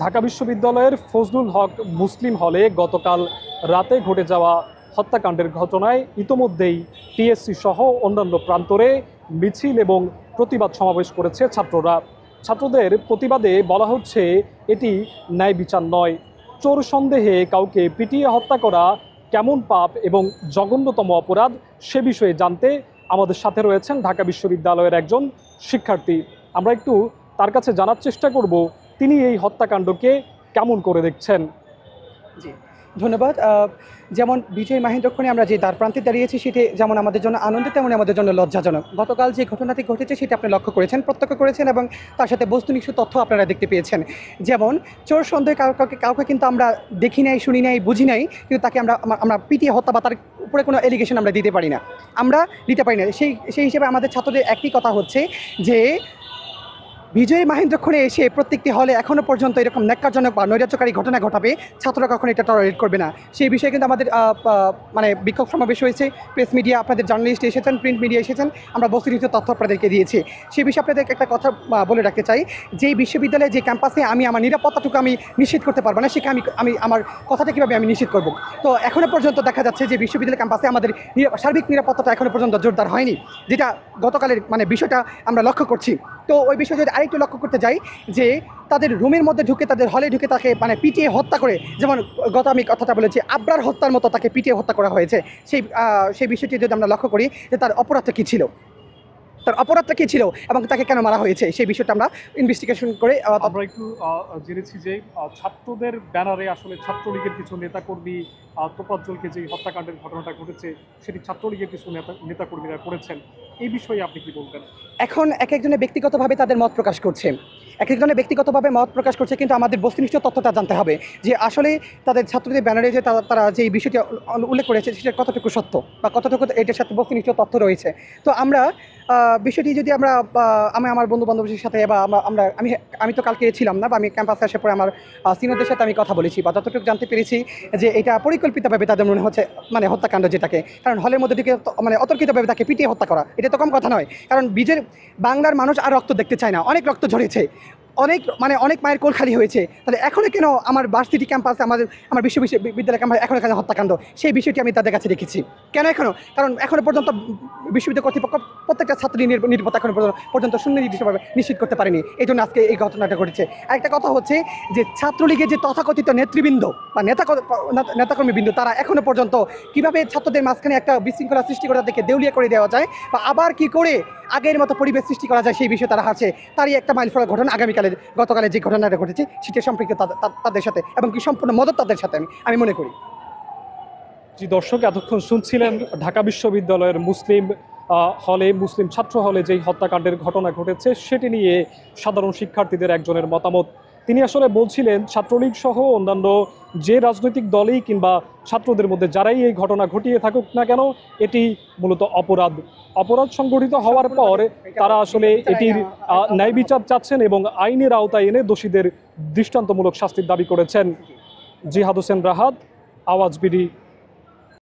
ঢাকা বিশ্ববিদ্যালয়ের ফজলুল হক মুসলিম হলে গতকাল রাতে ঘটে যাওয়া হত্যাকাণ্ডের ঘটনায় ইতোমধ্যেই টিএসসি সহ অন্যান্য প্রান্তরে মিছিল এবং প্রতিবাদ সমাবেশ করেছে ছাত্ররা। ছাত্রদের প্রতিবাদে বলা হচ্ছে এটি ন্যায় বিচার নয়, চোর সন্দেহে কাউকে পিটিয়ে হত্যা করা কেমন পাপ এবং জঘন্যতম অপরাধ সে বিষয়ে জানতে আমাদের সাথে রয়েছেন ঢাকা বিশ্ববিদ্যালয়ের একজন শিক্ষার্থী। আমরা একটু তার কাছে জানার চেষ্টা করব তিনি এই হত্যাকাণ্ডকে কেমন করে দেখছেন। জি, ধন্যবাদ। যেমন বিজয় মাহেন্দ্রক্ষণে আমরা যে দ্বারপ্রান্তে দাঁড়িয়েছি সেটি যেমন আমাদের জন্য আনন্দ, তেমনি আমাদের জন্য লজ্জাজনক। গতকাল যে ঘটনাটি ঘটেছে সেটা আপনি লক্ষ্য করেছেন, প্রত্যক্ষ করেছেন এবং তার সাথে বস্তুনিষ্ঠ তথ্য আপনারা দেখতে পেয়েছেন। যেমন চোর সন্দেহে কাউকে কিন্তু আমরা দেখি নাই, শুনি নাই, বুঝি নাই, কিন্তু তাকে আমরা পিটিয়ে হত্যা বা তার উপরে কোনো এলিগেশন আমরা দিতে পারি না। সেই হিসেবে আমাদের ছাত্রদের একটি কথা হচ্ছে যে বিজয়ী মাহেন্দ্রক্ষণে এসে প্রত্যেকটি হলে এখনও পর্যন্ত এরকম ন্যাক্কারজনক বা নৈরাজ্যকারী ঘটনা ঘটাবে, ছাত্ররা কখনো এটা টলারেট করবে না। সেই বিষয়ে কিন্তু আমাদের মানে বিক্ষোভ সমাবেশ হয়েছে, প্রেস মিডিয়া, আপনাদের জার্নালিস্ট এসেছেন, প্রিন্ট মিডিয়া এসেছেন, আমরা বস্তুনিষ্ঠ তথ্য আপনাদেরকে দিয়েছি। সেই বিষয়ে আপনাদেরকে একটা কথা বলে রাখতে চাই, যে বিশ্ববিদ্যালয়ে যে ক্যাম্পাসে আমি আমার নিরাপত্তাটুকু আমি নিশ্চিত করতে পারবো না, সেখানে আমি আমার কথাটা কীভাবে আমি নিশ্চিত করব। তো এখনও পর্যন্ত দেখা যাচ্ছে যে বিশ্ববিদ্যালয় ক্যাম্পাসে আমাদের সার্বিক নিরাপত্তাটা এখনও পর্যন্ত জোরদার হয়নি, যেটা গতকালের মানে বিষয়টা আমরা লক্ষ্য করছি। তো ওই বিষয়ে যদি আরেকটু লক্ষ্য করতে যাই, যে তাদের রুমের মধ্যে ঢুকে, তাদের হলে ঢুকে তাকে মানে পিটিয়ে হত্যা করে, যেমন আমি কথাটা বলেছি আবরার হত্যার মতো তাকে পিটিয়ে হত্যা করা হয়েছে। সেই বিষয়টি যদি আমরা লক্ষ্য করি যে তার অপরাধটা কী ছিল, এবং তাকে কেন মারা হয়েছে, সেই বিষয়টা আমরা ইনভেস্টিগেশন করে আমরা একটু জেনেছি যে ছাত্রদের ব্যানারে আসলে ছাত্রলীগের কিছু নেতাকর্মী তোফাজ্জলকে যে হত্যাকাণ্ডের ঘটনাটা ঘটেছে সেটি ছাত্রলীগের কিছু নেতাকর্মীরা করেছেন। এই বিষয়ে আপনি কি বলবেন? এখন এক একজনের ব্যক্তিগতভাবে তাদের মত প্রকাশ করছে, কিন্তু আমাদের বস্তুনিষ্ঠ তথ্যটা জানতে হবে যে আসলে তাদের ছাত্রদের ব্যানারে যে তারা যে বিষয়টি উল্লেখ করেছে সেটা কতটুকু সত্য বা কতটুকু এটার সাথে বস্তুনিষ্ঠ তথ্য রয়েছে। তো আমরা বিষয়টি যদি আমি আমার বন্ধু বান্ধবীর সাথে বা আমি তো কালকে ছিলাম না, বা আমি ক্যাম্পাসে আসার পরে আমার সিনিয়রদের সাথে আমি কথা বলেছি, বা যতটুকু জানতে পেরেছি যে এটা পরিকল্পিতভাবে তাদের মনে হচ্ছে মানে হত্যাকাণ্ড যেটাকে, কারণ হলের মধ্যে দিকে মানে অতর্কিতভাবে তাকে পিটিয়ে হত্যা করা, এটা তো কম কথা নয়। কারণ বাংলার মানুষ আর রক্ত দেখতে চায় না, অনেক রক্ত ঝরেছে, অনেক মায়ের কোল খালি হয়েছে। তাহলে এখনও কেন আমার ভার্সিটি ক্যাম্পাসে আমার বিশ্ববিদ্যালয় ক্যাম্পাসে এখনও এখানে হত্যাকাণ্ড, সেই বিষয়টি আমি তাদের কাছে রেখেছি। কেন এখনও? কারণ এখনও পর্যন্ত বিশ্ববিদ্যালয় কর্তৃপক্ষ প্রত্যেকটা ছাত্রী নিরাপত্তা এখনও পর্যন্ত সুনির্দিষ্টভাবে নিশ্চিত করতে পারেনি, এই জন্য আজকে এই ঘটনাটা ঘটেছে। আরেকটা কথা হচ্ছে যে ছাত্রলীগের যে তথাকথিত নেতৃবৃন্দ বা নেতাকর্মীবৃন্দ, তারা এখনও পর্যন্ত কীভাবে ছাত্রদের মাঝখানে একটা বিশৃঙ্খলা সৃষ্টি করে তাদেরকে দেউলিয়া করে দেওয়া যায়, বা আবার কি করে আগের মতো পরিবেশ সৃষ্টি করা যায়, সেই বিষয়ে তারা হারছে। তারই একটা মাইলফলক ঘটনা গতকালের যে ঘটনাটা ঘটেছে সেটা সম্পৃক্ত তাদের সাথে, এবং কি সম্পূর্ণ মদত তাদের সাথে আমি মনে করি। জি দর্শক, এতক্ষণ শুনছিলেন ঢাকা বিশ্ববিদ্যালয়ের মুসলিম ছাত্র হলে যেই হত্যাকাণ্ডের ঘটনা ঘটেছে সেটি নিয়ে সাধারণ শিক্ষার্থীদের একজনের মতামত। তিনি আসলে বলছিলেন ছাত্রলীগ সহ অন্যান্য যে রাজনৈতিক দলই কিংবা ছাত্রদের মধ্যে যারাই এই ঘটনা ঘটিয়ে থাকুক না কেন, এটি মূলত অপরাধ সংগঠিত হওয়ার পর তারা আসলে এটির ন্যায় বিচার চাচ্ছেন এবং আইনের আওতায় এনে দোষীদের দৃষ্টান্তমূলক শাস্তির দাবি করেছেন। জিহাদ হোসেন রাহাত, আওয়াজ বিডি।